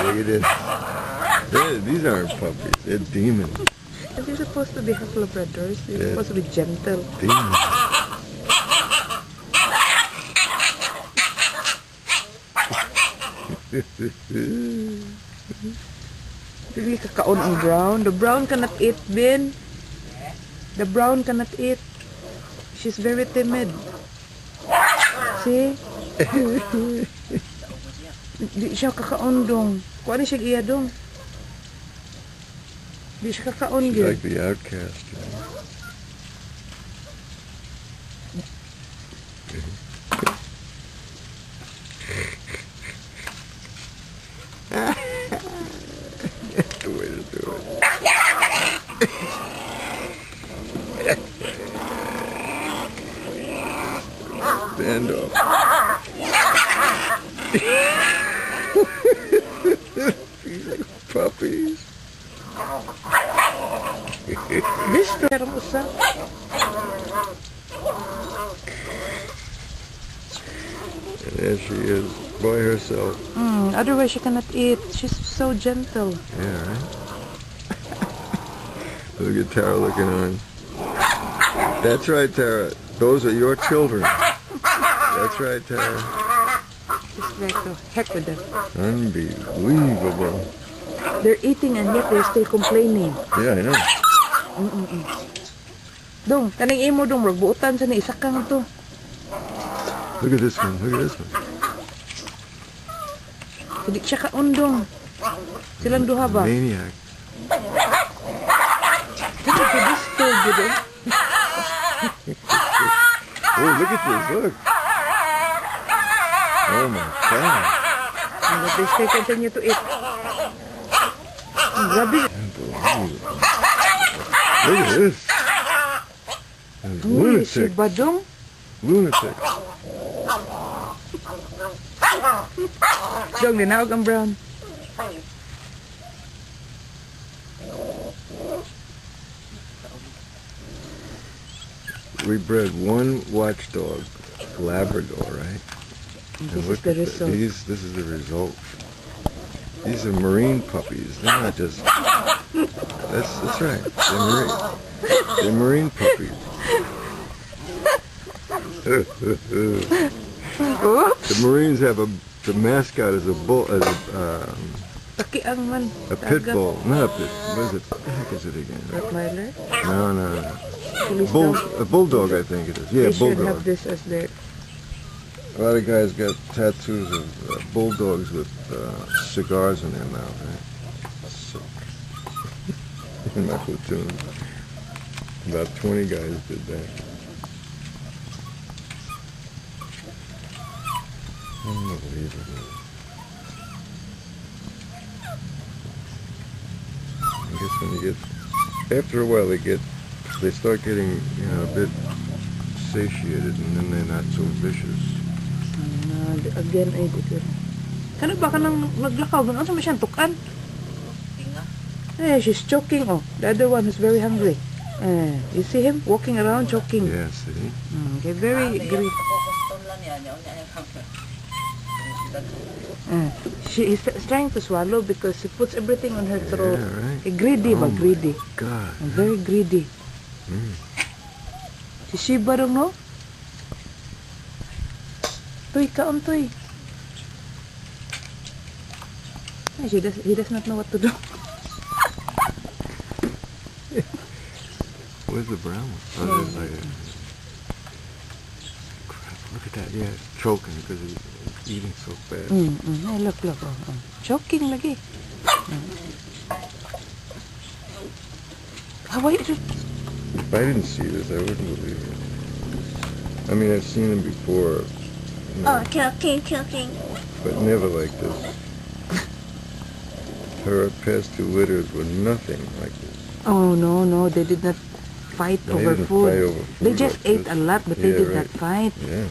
Look at this. These aren't puppies. They're demons. They're supposed to be half labradors. They're supposed to be gentle. Demons. Really kakaon ang brown. The brown cannot eat, Ben. The brown cannot eat. She's very timid. See? Di siya kakaon dong. Kung ano siya iya dong. Di siya kakaon. She's like the outcast. That's the way to do it. Stand up. These are puppies. This meron usa. And there she is, by herself. Otherwise she cannot eat. She's so gentle. Yeah, right? Look at Tara looking on. That's right, Tara. Those are your children. That's right, Tara. Just like the heck with them. Unbelievable. They're eating and yet they're still complaining. Yeah, I know. Dong, kaning imo dong, magbuutan sa ni isa kang to. Look at this one. Look at this one. Hindi siya kaundong. Silang duha ba? Maniac. Hindi siya disturb yun dong. Oh, look at this. Look. Oh, my God. But they still continue to eat. Grabe. Unbelievable. Look at this. Uy, si Lunatic. Badong. Lunatic. Dong, linawag ang brown. We bred one watchdog, labrador, right? This is the result. This is the result. These are marine puppies. They're not just. That's right. They're marine. They're marine puppies. The Marines have the mascot is a bull, Takiang man. a pit bull. Not a pit. What is it? What the heck is it again? Rottweiler. No. Police Bull, dog. a bulldog, I think it is. Yeah, They should bulldog. have this as their... A lot of guys got tattoos of bulldogs with cigars in their mouth, right? Sick. In my platoon. About 20 guys did that. Unbelievable. I guess when you get, after a while they start getting, a bit satiated and then they're not so vicious. Again, ay dito. Kano ba ka nang naglakaw? Ano sa masyang tukan? She's choking. Oh, the other one is very hungry. You see him walking around choking. Yeah, see? Okay, very greedy. She is trying to swallow because she puts everything on her throat. Yeah, right. Greedy ba? Greedy. God. Very greedy. Si Shiba dong, no? Toy, kaon toy. He does not know what to do. Where's the brown one? Oh, there's like crap, look at that. Yeah, it's choking because he's eating so fast. Ay, look. Choking lagi. Why is it? If I didn't see this, I wouldn't believe it. I mean, I've seen him before. Choking. But never like this. Her past two litters were nothing like this. Oh, no, they did not fight They over didn't food. fight over food They just like ate this. a lot, but they Yeah, did right. not fight. Yeah.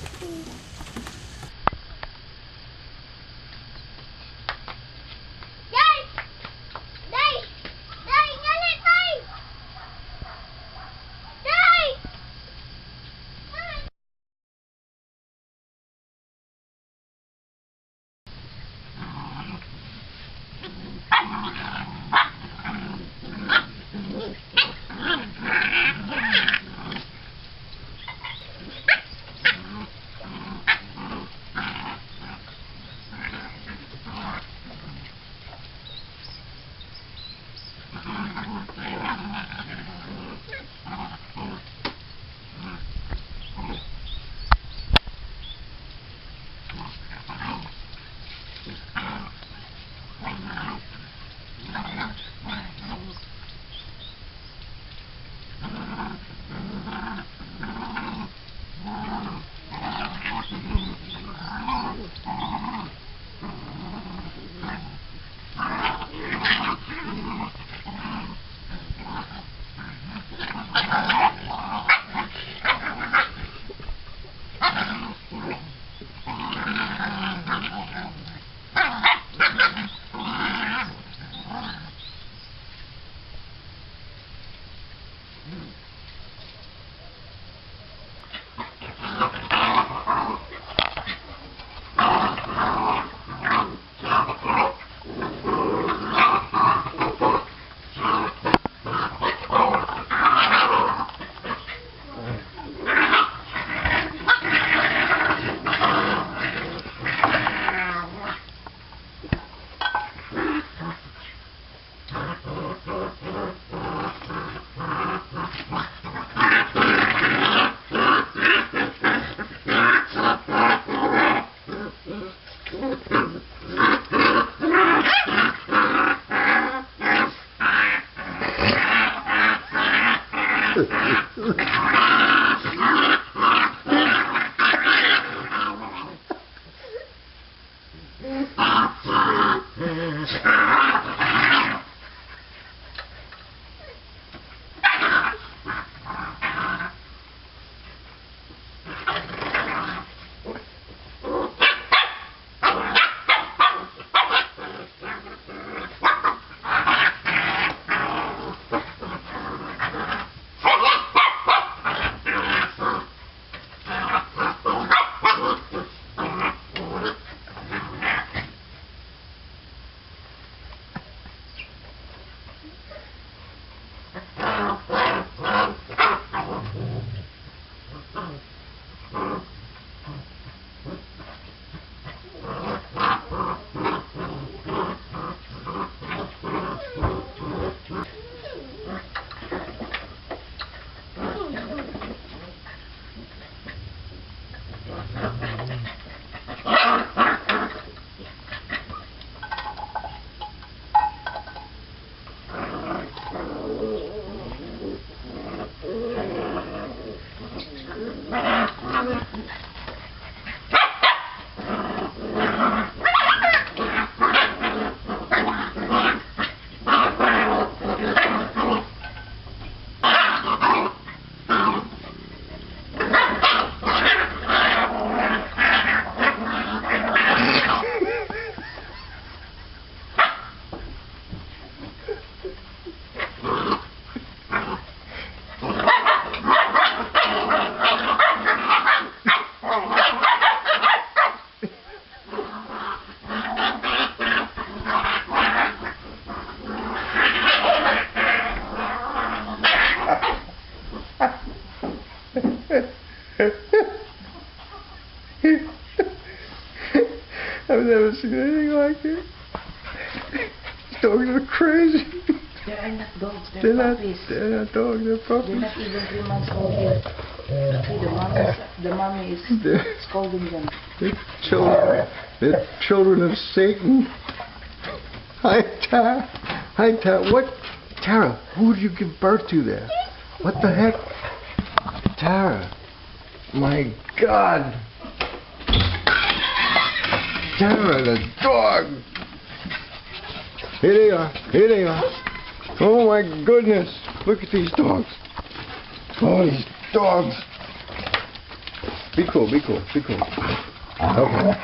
I've never seen anything like it. Dogs are crazy. They are not dogs, They're puppies. They're not dogs, they're puppies. They're not even 3 months old yet. See, the mommy is scolding them. They're children of Satan. Hi, Tara. Hi, Tara. What? Tara, who did you give birth to there? What the heck? Tara. My God. Tara, the dog. Here they are. Here they are. Oh my goodness. Look at these dogs. Oh, these dogs. Be cool, be cool, be cool. Okay.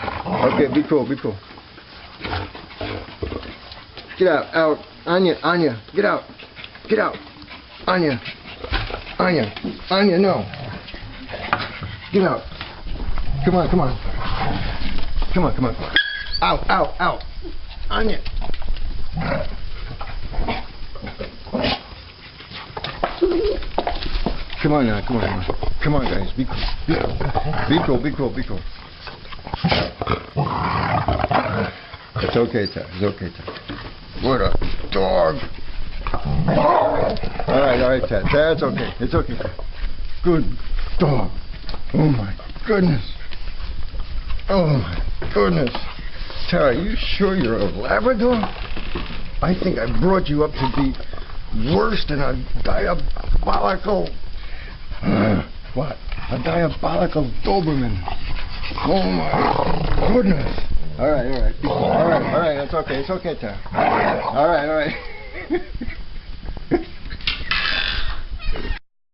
Okay, be cool, be cool. Get out. Anya, get out. Get out. Anya, no. Get out. Come on. Out. Anya. Come on now, come on guys, be cool. It's okay, Ted. What a dog. Alright, Ted. That's okay. It's okay. Good dog. Oh my goodness. Tara, you sure you're a Labrador? I think I brought you up to be worse than a diabolical... what? A diabolical Doberman. Oh my goodness. Alright. Alright, it's okay, Tara. Alright.